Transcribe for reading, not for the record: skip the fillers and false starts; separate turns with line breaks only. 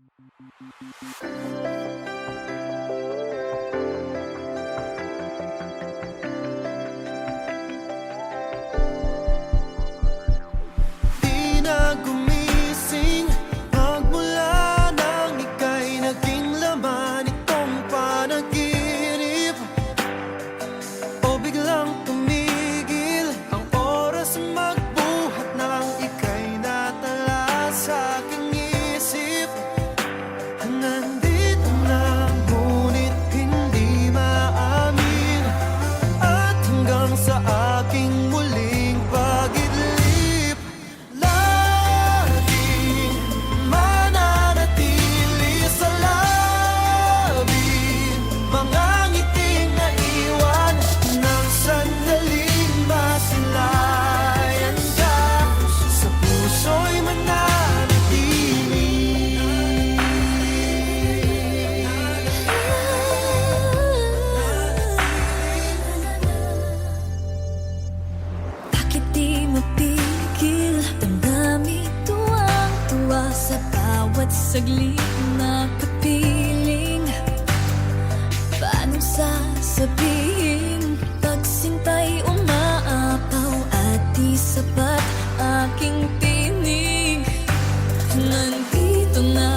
Di na gumising magmula nang ika'y naging laman itong panaginip, o biglang tumigil ang oras magbuhat nang ika'y natala sa aking isip. Nandito na ngunit hindi maamin, at hanggang sa aking muling pag-idlip, laging mananatili sa labi mga ngiting naiwan ng sandaling masilayan ka. Sa puso'y mananatili.
Bakit di mapigil damdamin tuwang-tuwa sa bawat saglit na kapiling? Paano sasabihin pagsintay umaapaw at di sapat aking tinig? Nandito na